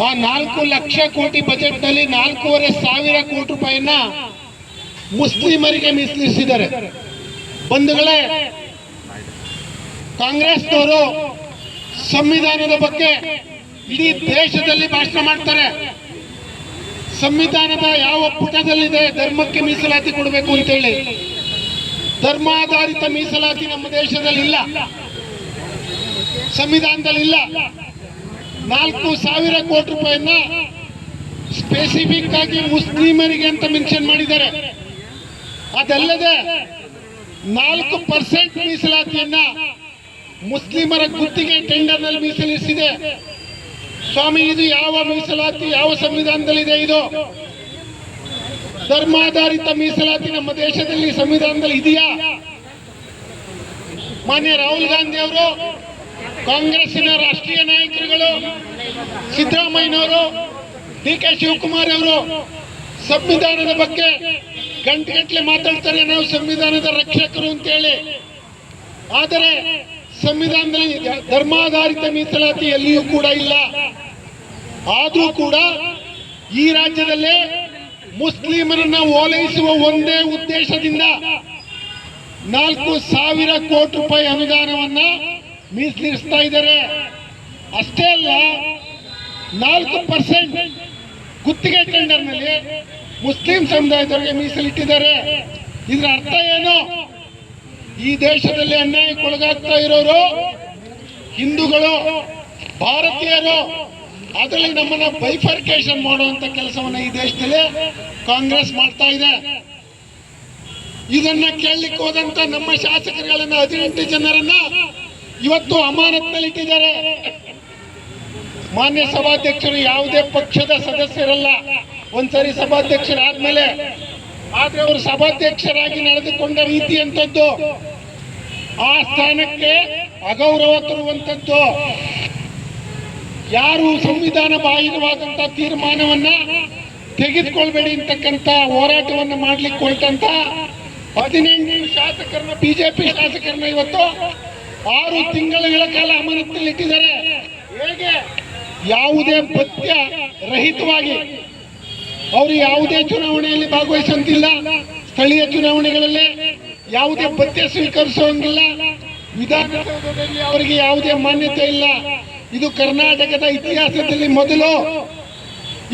ಆ 4 ಲಕ್ಷ ಕೋಟಿ ಬಜೆಟ್ ನಲ್ಲಿ 4,500 ಕೋಟಿ ರೂಪಾಯಿನ ಮುಸ್ಲಿಮರಿಗೆ ಮೀಸಲಿರಿಸಿದ್ದಾರೆ. ಬಂಧುಗಳೇ, ಕಾಂಗ್ರೆಸ್ನವರು ಸಂವಿಧಾನದ ಬಗ್ಗೆ ಇಡೀ ದೇಶದಲ್ಲಿ ಭಾಷಣ ಮಾಡ್ತಾರೆ. ಸಂವಿಧಾನದ ಯಾವ ಪುಟದಲ್ಲಿದೆ ಧರ್ಮಕ್ಕೆ ಮೀಸಲಾತಿ ಕೊಡಬೇಕು ಅಂತೇಳಿ? ಧರ್ಮಾಧಾರಿತ ಮೀಸಲಾತಿ ನಮ್ಮ ದೇಶದಲ್ಲಿ ಇಲ್ಲ, ಸಂವಿಧಾನದಲ್ಲಿ ಇಲ್ಲ. 4,000 ಕೋಟಿ ರೂಪಾಯಿಯನ್ನ ಸ್ಪೆಸಿಫಿಕ್ ಆಗಿ ಮುಸ್ಲಿಮರಿಗೆ ಅಂತ ಮೆನ್ಷನ್ ಮಾಡಿದ್ದಾರೆ. ಅದಲ್ಲದೆ 4% ಮೀಸಲಾತಿಯನ್ನ ಮುಸ್ಲಿಮರ ಗುತ್ತಿಗೆ ಟೆಂಡರ್ ನಲ್ಲಿ ಮೀಸಲಿರಿಸಿದೆ. ಸ್ವಾಮಿ, ಇದು ಯಾವ ಮೀಸಲಾತಿ, ಯಾವ ಸಂವಿಧಾನದಲ್ಲಿದೆ? ಇದು ಧರ್ಮಾಧಾರಿತ ಮೀಸಲಾತಿ ನಮ್ಮ ದೇಶದಲ್ಲಿ ಸಂವಿಧಾನದಲ್ಲಿ ಇದೆಯಾ? ಮಾನ್ಯ ರಾಹುಲ್ ಗಾಂಧಿ ಅವರು, ಕಾಂಗ್ರೆಸ್ಸಿನ ರಾಷ್ಟ್ರೀಯ ನಾಯಕರುಗಳು, ಸಿದ್ದರಾಮಯ್ಯನವರು, ಡಿ.ಕೆ. ಶಿವಕುಮಾರ್ ಅವರು ಸಂವಿಧಾನದ ಬಗ್ಗೆ ಗಂಟೆಗಟ್ಟಲೆ ಮಾತಾಡ್ತಾರೆ, ನಾವು ಸಂವಿಧಾನದ ರಕ್ಷಕರು ಅಂತೇಳಿ. ಆದರೆ ಸಂವಿಧಾನದಲ್ಲಿ ಧರ್ಮಾಧಾರಿತ ಮೀಸಲಾತಿ ಎಲ್ಲಿಯೂ ಕೂಡ ಇಲ್ಲ. ಆದರೂ ಕೂಡ ಈ ರಾಜ್ಯದಲ್ಲೇ ಮುಸ್ಲಿಮರನ್ನ ಓಲೈಸುವ ಒಂದೇ ಉದ್ದೇಶದಿಂದ 4,000 ಕೋಟಿ ರೂಪಾಯಿ ಅನುದಾನವನ್ನ ಮೀಸಲಿರಿಸ್ತಾ ಇದ್ದಾರೆ. ಅಷ್ಟೇ ಅಲ್ಲ, 4% ಗುತ್ತಿಗೆ ಟೆಂಡರ್ನಲ್ಲಿ ಮುಸ್ಲಿಂ ಸಮುದಾಯದವರಿಗೆ ಮೀಸಲಿಟ್ಟಿದ್ದಾರೆ. ಇದರ ಅರ್ಥ ಏನು? ಈ ದೇಶದಲ್ಲಿ ಅನ್ಯಾಯಕ್ಕೊಳಗಾಗ್ತಾ ಇರೋರು ಹಿಂದೂಗಳು, ಭಾರತೀಯರು. ಅದರಲ್ಲಿ ನಮ್ಮನ್ನ ಬೈಫರ್ಕೇಶನ್ ಮಾಡುವಂತ ಕೆಲಸವನ್ನ ಈ ದೇಶದಲ್ಲಿ ಕಾಂಗ್ರೆಸ್ ಮಾಡ್ತಾ ಇದೆ. ಇದನ್ನ ಕೇಳಲಿಕ್ಕೆ ಹೋದಂತ ನಮ್ಮ ಶಾಸಕರುಗಳನ್ನ 18 ಜನರನ್ನ ಇವತ್ತು ಅಮಾನತ್ನಲ್ಲಿ ಇಟ್ಟಿದ್ದಾರೆ. ಮಾನ್ಯ ಸಭಾಧ್ಯಕ್ಷರು ಯಾವುದೇ ಪಕ್ಷದ ಸದಸ್ಯರಲ್ಲ, ಒಂದ್ಸರಿ ಸಭಾಧ್ಯಕ್ಷರಾದ್ಮೇಲೆ. ಆದ್ರೆ ಅವರು ಸಭಾಧ್ಯಕ್ಷರಾಗಿ ನಡೆದುಕೊಂಡ ರೀತಿ ಅಂತದ್ದು, ಆ ಸ್ಥಾನಕ್ಕೆ ಅಗೌರವ ತರುವಂತದ್ದು. ಯಾರು ಸಂವಿಧಾನ ಬಾಹಿರವಾದಂತ ತೀರ್ಮಾನವನ್ನ ತೆಗೆದುಕೊಳ್ಬೇಡಿ ಅಂತಕ್ಕಂಥ ಹೋರಾಟವನ್ನ ಮಾಡ್ಲಿಕ್ಕೆ ಹೊರಟಂತ 18 ಶಾಸಕರನ್ನ, ಬಿಜೆಪಿ ಶಾಸಕರನ್ನ ಇವತ್ತು 6 ತಿಂಗಳ ಕಾಲ ಅಮಾನತಿನಲ್ಲಿ ಇಟ್ಟಿದ್ದಾರೆ. ಹೇಗೆ? ಯಾವುದೇ ಪಥ್ಯ ರಹಿತವಾಗಿ. ಅವರು ಯಾವುದೇ ಚುನಾವಣೆಯಲ್ಲಿ ಭಾಗವಹಿಸುವಂತಿಲ್ಲ, ಸ್ಥಳೀಯ ಚುನಾವಣೆಗಳಲ್ಲಿ ಯಾವುದೇ ಪಥ್ಯ ಸ್ವೀಕರಿಸುವಂಗಿಲ್ಲ, ವಿಧಾನಸೌಧದಲ್ಲಿ ಅವರಿಗೆ ಯಾವುದೇ ಮಾನ್ಯತೆ ಇಲ್ಲ. ಇದು ಕರ್ನಾಟಕದ ಇತಿಹಾಸದಲ್ಲಿ ಮೊದಲು.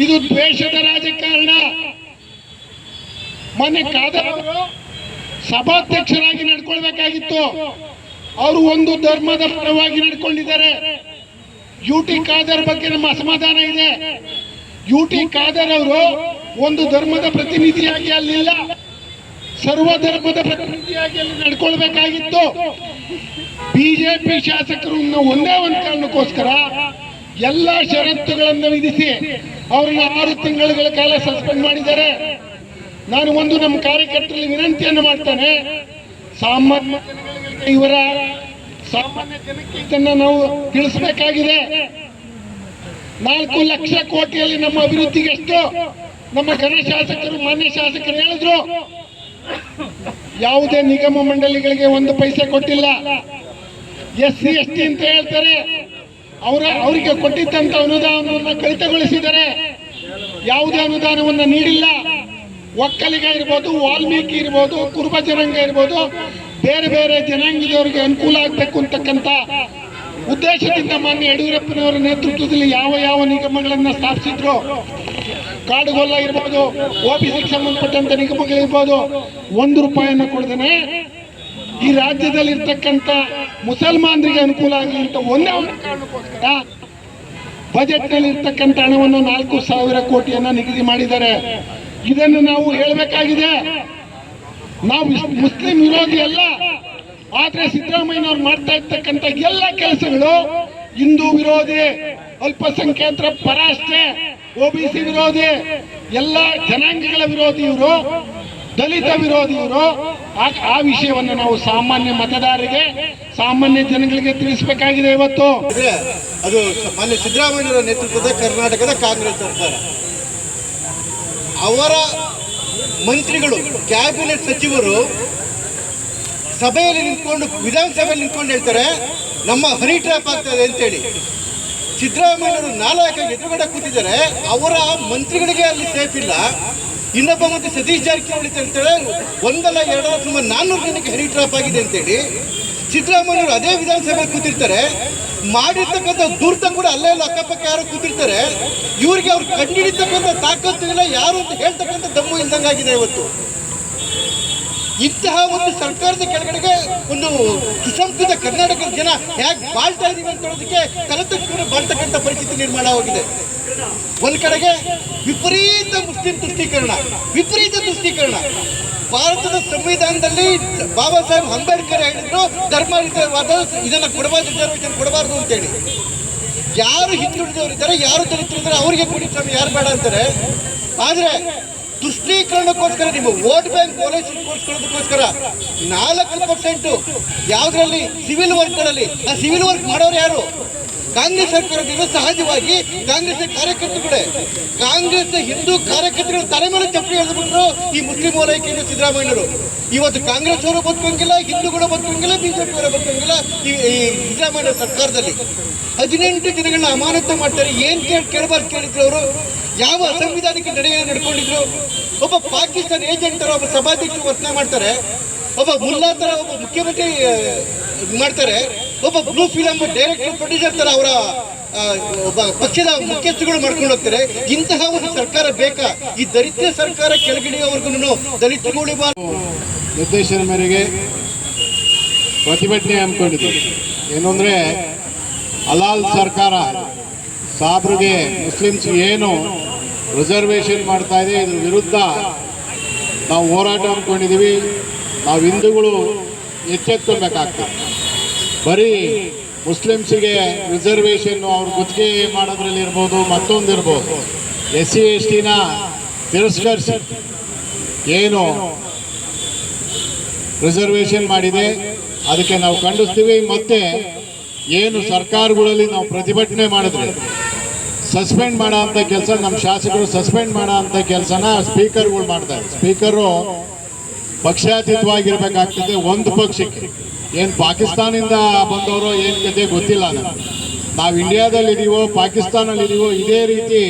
ಇದು ದ್ವೇಷದ ರಾಜಕಾರಣ. ಮೊನ್ನೆ ಖಾದರ್ ಅವರು ಸಭಾಧ್ಯಕ್ಷರಾಗಿ ನಡ್ಕೊಳ್ಬೇಕಾಗಿತ್ತು, ಅವರು ಒಂದು ಧರ್ಮದ ಪರವಾಗಿ ನಡ್ಕೊಂಡಿದ್ದಾರೆ. ಯುಟಿ ಖಾದರ್ ಬಗ್ಗೆ ನಮ್ಮ ಅಸಮಾಧಾನ ಇದೆ. ಯುಟಿ ಖಾದರ್ ಅವರು ಒಂದು ಧರ್ಮದ ಪ್ರತಿನಿಧಿಯಾಗಿ ಅಲ್ಲಿಲ್ಲ, ಸರ್ವಧರ್ಮದ ಪ್ರತಿನಿಧಿಯಾಗಿ ಅಲ್ಲಿ ನಡ್ಕೊಳ್ಬೇಕಾಗಿತ್ತು. ಬಿಜೆಪಿ ಶಾಸಕರು ಒಂದೇ ಒಂದು ಕಾರಣಕ್ಕೋಸ್ಕರ ಎಲ್ಲ ಷರತ್ತುಗಳನ್ನು ವಿಧಿಸಿ ಅವ್ರನ್ನ 6 ತಿಂಗಳ ಕಾಲ ಸಸ್ಪೆಂಡ್ ಮಾಡಿದ್ದಾರೆ. ನಾನು ನಮ್ಮ ಕಾರ್ಯಕರ್ತರಲ್ಲಿ ವಿನಂತಿಯನ್ನು ಮಾಡ್ತಾನೆ, ಸಾಮಾನ್ಯ ಜನಕ್ಕೆ ಇದನ್ನ ನಾವು ತಿಳಿಸಬೇಕಾಗಿದೆ. 4 ಲಕ್ಷ ಕೋಟಿಯಲ್ಲಿ ನಮ್ಮ ಅಭಿವೃದ್ಧಿಗೆ ಎಷ್ಟು ನಮ್ಮ ಘನ ಶಾಸಕರು, ಮಾನ್ಯ ಶಾಸಕರು ಹೇಳಿದ್ರು. ಯಾವುದೇ ನಿಗಮ ಮಂಡಳಿಗಳಿಗೆ 1 ಪೈಸೆ ಕೊಟ್ಟಿಲ್ಲ. SC ST ಅಂತ ಹೇಳ್ತಾರೆ, ಅವರಿಗೆ ಕೊಟ್ಟಿದ್ದಂತ ಅನುದಾನವನ್ನು ಕಡಿತಗೊಳಿಸಿದ್ದಾರೆ. ಯಾವುದೇ ಅನುದಾನವನ್ನು ನೀಡಿಲ್ಲ. ಒಕ್ಕಲಿಗ ಇರ್ಬೋದು, ವಾಲ್ಮೀಕಿ ಇರ್ಬೋದು, ಕುರುಬ ಜನಾಂಗ ಇರ್ಬೋದು, ಬೇರೆ ಬೇರೆ ಜನಾಂಗದವರಿಗೆ ಅನುಕೂಲ ಆಗಬೇಕು ಅಂತಕ್ಕಂಥ ಉದ್ದೇಶದಿಂದ ಮಾನ್ಯ ಯಡಿಯೂರಪ್ಪನವರ ನೇತೃತ್ವದಲ್ಲಿ ಯಾವ ನಿಗಮಗಳನ್ನ ಸ್ಥಾಪಿಸಿದ್ರು. ಕಾಡುಗೊಲ್ಲ ಇರ್ಬೋದು, OBCಗೆ ಸಂಬಂಧಪಟ್ಟಂತ ನಿಗಮಗಳಿರ್ಬೋದು, 1 ರೂಪಾಯಿಯನ್ನು ಕೊಡದೇನೆ ಈ ರಾಜ್ಯದಲ್ಲಿ ಇರ್ತಕ್ಕಂಥ ಮುಸಲ್ಮಾನರಿಗೆ ಅನುಕೂಲ ಆಗಲಿ ಅಂತ ಒಂದೇ ಒಂದು ಕಾರಣಕ್ಕೋಸ್ಕರ ಬಜೆಟ್ ನಲ್ಲಿ ಇರ್ತಕ್ಕಂಥ ಹಣವನ್ನು 4,000 ಕೋಟಿಯನ್ನ ನಿಗದಿ ಮಾಡಿದ್ದಾರೆ. ಇದನ್ನು ನಾವು ಹೇಳಬೇಕಾಗಿದೆ. ನಾವು ಮುಸ್ಲಿಂ ವಿರೋಧಿ ಅಲ್ಲ, ಆದ್ರೆ ಸಿದ್ದರಾಮಯ್ಯನವ್ರು ಮಾಡ್ತಾ ಇರ್ತಕ್ಕಂಥ ಎಲ್ಲ ಕೆಲಸಗಳು ಹಿಂದೂ ವಿರೋಧಿ, ಅಲ್ಪಸಂಖ್ಯಾತರ ಪರ ಅಷ್ಟೇ, OBC ವಿರೋಧಿ, ಎಲ್ಲ ಜನಾಂಗಗಳ ವಿರೋಧಿ ಇವರು, ದಲಿತ ವಿರೋಧಿ ಇವರು. ಆ ವಿಷಯವನ್ನು ನಾವು ಸಾಮಾನ್ಯ ಮತದಾರರಿಗೆ, ಸಾಮಾನ್ಯ ಜನಗಳಿಗೆ ತಿಳಿಸಬೇಕಾಗಿದೆ. ಇವತ್ತು ಅದು ಮಾನ್ಯ ಸಿದ್ದರಾಮಯ್ಯನವರ ನೇತೃತ್ವದ ಕರ್ನಾಟಕದ ಕಾಂಗ್ರೆಸ್ ಸರ್ಕಾರ, ಅವರ ಮಂತ್ರಿಗಳು, ಕ್ಯಾಬಿನೆಟ್ ಸಚಿವರು ಸಭೆಯಲ್ಲಿ ನಿಂತ್ಕೊಂಡು, ವಿಧಾನಸಭೆಯಲ್ಲಿ ನಿಂತ್ಕೊಂಡು ಹೇಳ್ತಾರೆ ನಮ್ಮ ಹನಿ ಟ್ರ್ಯಾಪ್ ಆಗ್ತದೆ ಅಂತೇಳಿ. ಸಿದ್ದರಾಮಯ್ಯವರು ನಾಲಾಯಕ ಎದುರುಗಡೆ ಕೂತಿದ್ದಾರೆ, ಅವರ ಮಂತ್ರಿಗಳಿಗೆ ಅಲ್ಲಿ ಸೇಫ್ ಇಲ್ಲ. ಇನ್ನೊಬ್ಬ ಮಂತ್ರಿ ಸತೀಶ್ ಜಾರಕಿಹೊಳಿ ಹೇಳ್ತಾರೆ ಒಂದಲ್ಲ ಎರಡಲ್ಲ ಸುಮಾರು 400 ಜನಕ್ಕೆ ಹೆರಿ ಟ್ರಾಪ್ ಆಗಿದೆ ಅಂತೇಳಿ. ಸಿದ್ದರಾಮಯ್ಯವರು ಅದೇ ವಿಧಾನಸಭೆ ಕೂತಿರ್ತಾರೆ, ಮಾಡಿರ್ತಕ್ಕಂಥ ದುರ್ತ ಕೂಡ ಅಲ್ಲೇ ಅಕ್ಕಪಕ್ಕ ಯಾರು ಕೂತಿರ್ತಾರೆ. ಇವರಿಗೆ ಅವ್ರು ಕಂಡುಹಿಡಿತಕ್ಕಂಥ ತಾಕತ್ತು ಇಲ್ಲ, ಯಾರು ಅಂತ ಹೇಳ್ತಕ್ಕಂಥ ದಮ್ಮು ಇಲ್ದಂಗಾಗಿದೆ ಇವತ್ತು. ಇಂತಹ ಒಂದು ಸರ್ಕಾರದ ಕೆಳಗಡೆಗೆ ಒಂದು ಸುಸಂಸ್ಕೃತ ಕರ್ನಾಟಕದ ಜನ ಹೇಗೆ ಬಾಳ್ತಾ ಇದೀವಿ ಅಂತ ಹೇಳೋದಕ್ಕೆ ತಲೆ ತಕ್ಷಣ ಬಾಳ್ತಕ್ಕಂಥ ಪರಿಸ್ಥಿತಿ ನಿರ್ಮಾಣ ಆಗಿದೆ. ಒಂದ್ ಕಡೆಗೆ ವಿಪರೀತ ಮುಸ್ಲಿಂ ತುಷ್ಟೀಕರಣ. ಭಾರತದ ಸಂವಿಧಾನದಲ್ಲಿ ಬಾಬಾ ಸಾಹೇಬ್ ಅಂಬೇಡ್ಕರ್ ಹೇಳಿದ್ರು ಧರ್ಮವಾದ ಇದನ್ನ ಕೊಡಬಾರ್ದು, ರಿಸರ್ವೇಶನ್ ಕೊಡಬಾರ್ದು ಅಂತೇಳಿ. ಯಾರು ಹಿಂದುಳಿದವರಿದ್ದಾರೆ, ಯಾರು ದಲಿತರಿದ್ದಾರೆ ಅವರಿಗೆ ಕೊಡಿ ಸ್ವಾಮಿ, ಯಾರು ಬೇಡ ಅಂತಾರೆ. ಆದ್ರೆ ತುಷ್ಟೀಕರಣಕ್ಕೋಸ್ಕರ ನಿಮ್ಮ ವೋಟ್ ಬ್ಯಾಂಕ್ ಓಲೈಸಿಕೊಳ್ಳೋದಕ್ಕೋಸ್ಕರ 4% ಯಾವುದರಲ್ಲಿ ಸಿವಿಲ್ ವರ್ಕ್ಗಳಲ್ಲಿ, ಆ ಸಿವಿಲ್ ವರ್ಕ್ ಮಾಡೋರು ಯಾರು? ಕಾಂಗ್ರೆಸ್ ಸರ್ಕಾರದಿಂದ ಸಹಜವಾಗಿ ಕಾಂಗ್ರೆಸ್ ಕಾರ್ಯಕರ್ತರುಗಳೇ, ಕಾಂಗ್ರೆಸ್ ಹಿಂದೂ ಕಾರ್ಯಕರ್ತರು ತಲೆ ಮೇಲೆ ಚಪ್ಪಲಿ ಎಳೆದುಬಿಟ್ರು ಈ ಮುಸ್ಲಿಂ ಓಲೈಕೆಯಿಂದ ಸಿದ್ದರಾಮಯ್ಯವರು. ಇವತ್ತು ಕಾಂಗ್ರೆಸ್ ಅವರು ಬದುಕಂಗಿಲ್ಲ, ಹಿಂದೂಗಳು ಬದುಕಂಗಿಲ್ಲ, ಬಿಜೆಪಿ ಅವರು ಬದುಕಂಗಿಲ್ಲ. ಈ ಸಿದ್ದರಾಮಯ್ಯ ಸರ್ಕಾರದಲ್ಲಿ 18 ಜನಗಳನ್ನ ಅಮಾನತು ಮಾಡ್ತಾರೆ. ಏನ್ ಕೇಳಬಾರ್ದು ಕೇಳಿದ್ರು ಅವರು? ಯಾವ ಅಸಂವಿಧಾನಿಕ ನಡೆಯನ್ನು ನಡ್ಕೊಂಡಿದ್ರು? ಒಬ್ಬ ಪಾಕಿಸ್ತಾನ ಏಜೆಂಟ್ ತರ ಒಬ್ಬ ಸಭಾಧ್ಯಕ್ಷರು ವರ್ತನೆ ಮಾಡ್ತಾರೆ, ಒಬ್ಬ ಮುಲ್ಲಾ ತರ ಒಬ್ಬ ಮುಖ್ಯಮಂತ್ರಿ ಮಾಡ್ತಾರೆ, ಒಬ್ಬ ಬ್ಲೂ ಫಿಲಂ ಡೈರೆಕ್ಟರ್ ಪ್ರೊಡ್ಯೂಸರ್ ತರ ಅವರ ಒಬ್ಬ ಪಕ್ಷದ ಮುಖ್ಯಸ್ಥರುಗಳು ಮಾಡ್ಕೊಂಡು ಹೋಗ್ತಾರೆ. ಇಂತಹ ಒಂದು ಸರ್ಕಾರ ಬೇಕಾ? ಈ ದರಿದ್ರ ಸರ್ಕಾರ ಕೆಳಗಿಳಿಯೋವರೆಗೂ ದಲಿತರುಗಳು ನಿರ್ದೇಶನ ಮೇರೆಗೆ ಪ್ರತಿಭಟನೆ ಹಮ್ಮಿಕೊಂಡಿದ್ದೀವಿ. ಏನು ಅಂದರೆ ಹಲಾಲ್ ಸರ್ಕಾರ ಸಾಬ್ರಿಗೆ ಮುಸ್ಲಿಮ್ಸ್ ಏನು ರಿಸರ್ವೇಷನ್ ಮಾಡ್ತಾ ಇದೆ, ಇದ್ರ ವಿರುದ್ಧ ನಾವು ಹೋರಾಟ ಹಮ್ಮಿಕೊಂಡಿದ್ದೀವಿ. ನಾವು ಹಿಂದೂಗಳು ಎಚ್ಚೆತ್ತುಕೊಳ್ಬೇಕಾಗ್ತದೆ. ಬರೀ ಮುಸ್ಲಿಮ್ಸಿಗೆ ರಿಸರ್ವೇಷನ್ನು ಅವ್ರ ಗುತ್ತಿಗೆ ಮಾಡೋದ್ರಲ್ಲಿ ಇರ್ಬೋದು, ಮತ್ತೊಂದಿರ್ಬೋದು. SC STನ ತಿರಸ್ಕರಿಸಿ ಏನು ರಿಸರ್ವೇಷನ್ ಮಾಡಿದೆ ಅದಕ್ಕೆ ನಾವು ಖಂಡಿಸ್ತೀವಿ. ಮತ್ತೆ ಏನು ಸರ್ಕಾರಗಳಲ್ಲಿ ನಾವು ಪ್ರತಿಭಟನೆ ಮಾಡಿದ್ರೆ ಸಸ್ಪೆಂಡ್ ಮಾಡೋ ಅಂಥ ಕೆಲಸ ನಮ್ಮ ಶಾಸಕರು ಸಸ್ಪೆಂಡ್ ಮಾಡೋ ಅಂಥ ಕೆಲಸನ ಸ್ಪೀಕರ್ಗಳು ಮಾಡ್ತಾರೆ. ಸ್ಪೀಕರು ಪಕ್ಷಾತೀತವಾಗಿರ್ಬೇಕಾಗ್ತದೆ. ಒಂದು ಪಕ್ಷಕ್ಕೆ ಏನು ಪಾಕಿಸ್ತಾನದಿಂದ ಬಂದವರು ಏನು ಕತೆ ಗೊತ್ತಿಲ್ಲ ನನಗೆ. ನಾವು ಇಂಡಿಯಾದಲ್ಲಿದ್ದೀವೋ ಪಾಕಿಸ್ತಾನಲ್ಲಿದ್ದೀವೋ ಇದೇ ರೀತಿ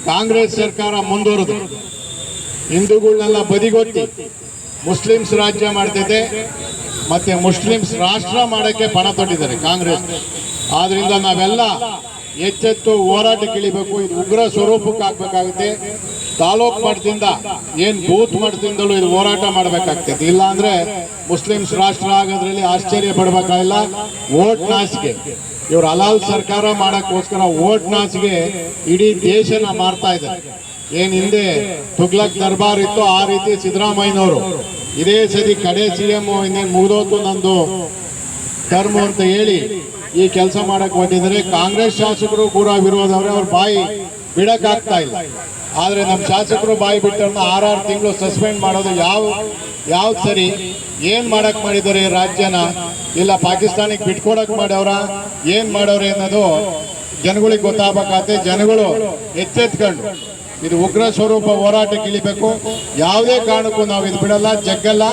ಕಾಂಗ್ರೆಸ್ ಸರ್ಕಾರ ಮುಂದುವರೆದು ಹಿಂದೂಗಳನ್ನೆಲ್ಲ ಬದಿಗೊತ್ತಿ ಮುಸ್ಲಿಮ್ಸ್ ರಾಜ್ಯ ಮಾಡ್ತಿದೆ, ಮತ್ತೆ ಮುಸ್ಲಿಮ್ಸ್ ರಾಷ್ಟ್ರ ಮಾಡೋಕ್ಕೆ ಪಣ ತೊಟ್ಟಿದ್ದಾರೆ ಕಾಂಗ್ರೆಸ್. ಆದ್ರಿಂದ ನಾವೆಲ್ಲ ಎಚ್ಚೆತ್ತು ಹೋರಾಟಕ್ಕೆ ಇಳಿಬೇಕು. ಇದು ಉಗ್ರ ಸ್ವರೂಪಕ್ಕೆ ಹಾಕಬೇಕಾಗುತ್ತೆ. ತಾಲೂಕು ಮಟ್ಟದಿಂದ ಏನು ಬೂತ್ ಮಟ್ಟದಿಂದಲೂ ಇದು ಹೋರಾಟ ಮಾಡಬೇಕಾಗ್ತದೆ. ಇಲ್ಲಾಂದ್ರೆ ಮುಸ್ಲಿಮ್ಸ್ ರಾಷ್ಟ್ರ ಆಗೋದ್ರಲ್ಲಿ ಆಶ್ಚರ್ಯ ಪಡಬೇಕಾಗಿಲ್ಲ. ವೋಟ್ ನಾಸಿಗೆ ಇವರು ಹಲಾಲ್ ಸರ್ಕಾರ ಮಾಡೋಕ್ಕೋಸ್ಕರ ವೋಟ್ ನಾಸಿಗೆ ಇಡೀ ದೇಶನ ಮಾರ್ತಾ ಇದ್ದಾರೆ. ಏನು ಹಿಂದೆ ತುಗ್ಲಕ್ ದರ್ಬಾರ್ ಇತ್ತು ಆ ರೀತಿ ಸಿದ್ದರಾಮಯ್ಯನವರು ಇದೇ ಸರಿ ಕಡೆ CM ಇನ್ನೇನು ಮುಗಿದೋತು ನಂದು ಟರ್ಮ್ ಅಂತ ಹೇಳಿ ಈ ಕೆಲಸ ಮಾಡಕ್ಕೆ ಹೊಟ್ಟಿದ್ದಾರೆ. ಕಾಂಗ್ರೆಸ್ ಶಾಸಕರು ಕೂಡ ವಿರೋಧವ್ರೆ, ಅವ್ರ ಬಾಯಿ ಬಿಡಕ್ಕಾಗ್ತಾ ಇಲ್ಲ. ಆದರೆ ನಮ್ಮ ಶಾಸಕರು ಬಾಯಿ ಬಿಟ್ಟವ್ರನ್ನ 6 ತಿಂಗಳು ಸಸ್ಪೆಂಡ್ ಮಾಡೋದು ಯಾವ್ದು ಸರಿ? ಏನು ಮಾಡಕ್ಕೆ ಮಾಡಿದ್ದಾರೆ ಈ ರಾಜ್ಯನ? ಇಲ್ಲ ಪಾಕಿಸ್ತಾನಕ್ಕೆ ಬಿಟ್ಕೊಡಕ್ಕೆ ಮಾಡ್ಯವ್ರ? ಏನು ಮಾಡವ್ರೆ ಅನ್ನೋದು ಜನಗಳಿಗೆ ಗೊತ್ತಾಗಬೇಕಾಗತ್ತೆ. ಜನಗಳು ಎಚ್ಚೆತ್ಕೊಂಡು ಇದು ಉಗ್ರ ಸ್ವರೂಪ ಹೋರಾಟಕ್ಕೆ ಇಳಿಬೇಕು. ಯಾವುದೇ ಕಾರಣಕ್ಕೂ ನಾವು ಇದು ಬಿಡಲ್ಲ, ಜಗ್ಗಲ್ಲ,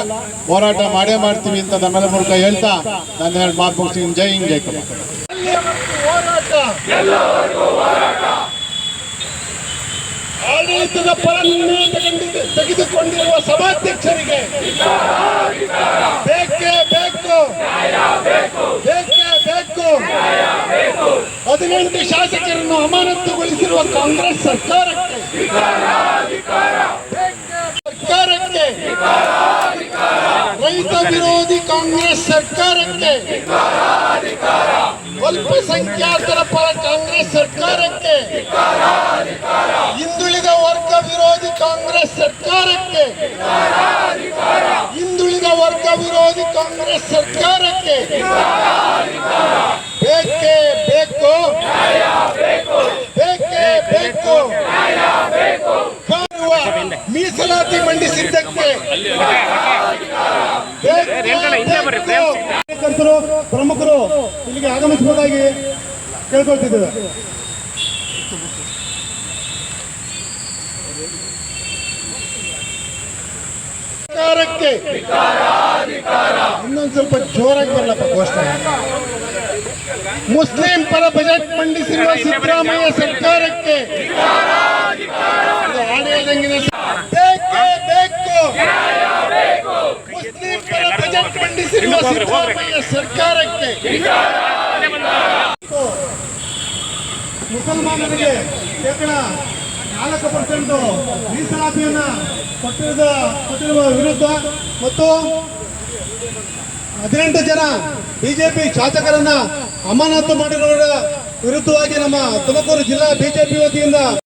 ಹೋರಾಟ ಮಾಡೇ ಮಾಡ್ತೀವಿ ಅಂತ ನಮ್ಮೆಲ್ಲ ಮೂಲಕ ಹೇಳ್ತಾ ನಾನು 2 ಮಾತು ಮುಗಿಸ್ತೀನಿ. ಜೈ ಹಿಂದ್ ಜೈ ಕರ್ನಾಟಕ. ಆಡಳಿತದ ಪರನ್ನು ತೆಗೆದುಕೊಂಡಿರುವ ಸಭಾಧ್ಯಕ್ಷರಿಗೆ ಬೇಕೇ ಬೇಕು, ಬೇಕೇ ಬೇಕು. 18 ಶಾಸಕರನ್ನು ಅಮಾನತುಗೊಳಿಸಿರುವ ಕಾಂಗ್ರೆಸ್ ಸರ್ಕಾರಕ್ಕೆ ರೈತ ವಿರೋಧಿ ಕಾಂಗ್ರೆಸ್ ಸರ್ಕಾರಕ್ಕೆ, ಅಲ್ಪಸಂಖ್ಯಾತರ ಪರ ಕಾಂಗ್ರೆಸ್ ಸರ್ಕಾರಕ್ಕೆ, ಹಿಂದುಳಿದ ವರ್ಗ ವಿರೋಧಿ ಕಾಂಗ್ರೆಸ್ ಸರ್ಕಾರಕ್ಕೆ, ಹಿಂದುಳಿದ ವರ್ಗ ವಿರೋಧಿ ಕಾಂಗ್ರೆಸ್ ಸರ್ಕಾರಕ್ಕೆ ಬೇಕೇ ಬೇಕು, ಬೇಕೇ ಬೇಕು. ಮೀಸಲಾತಿ ಮಂಡಿಸಿದ್ದಕ್ಕೆ ಪ್ರಮುಖರು ಇಲ್ಲಿಗೆ ಆಗಮಿಸಬಹುದಾಗಿ ಕೇಳ್ಕೊಳ್ತಿದ್ದೇವೆ. ಸರ್ಕಾರಕ್ಕೆ ಇನ್ನೊಂದು ಸ್ವಲ್ಪ ಜೋರಾಗಿ ಬರಲಪ್ಪ ಘೋಷಣೆ. ಮುಸ್ಲಿಂ ಪರ ಬಜೆಟ್ ಮಂಡಿಸಿರುವ ಸಿದ್ದರಾಮಯ್ಯ ಸರ್ಕಾರಕ್ಕೆ ಇದು ಆಡಳಿತಂಗಿನ ಬೇಕೇ ಬೇಕು. ಮುಸ್ಲಿಂ ಪರ ಬಜೆಟ್ ಮಂಡಿಸಿರುವ ಸಿದ್ದರಾಮಯ್ಯ ಸರ್ಕಾರಕ್ಕೆ ಮುಸಲ್ಮಾನರಿಗೆ ಶೇಕಡ 4% ಮೀಸಲಾತಿಯನ್ನ ಕೊಟ್ಟಿರುವ ವಿರುದ್ಧ ಮತ್ತು 18 ಜನ ಬಿಜೆಪಿ ಶಾಸಕರನ್ನ ಅಮಾನತು ಮಾಡಿರುವ ವಿರುದ್ಧವಾಗಿ ನಮ್ಮ ತುಮಕೂರು ಜಿಲ್ಲಾ ಬಿಜೆಪಿ ವತಿಯಿಂದ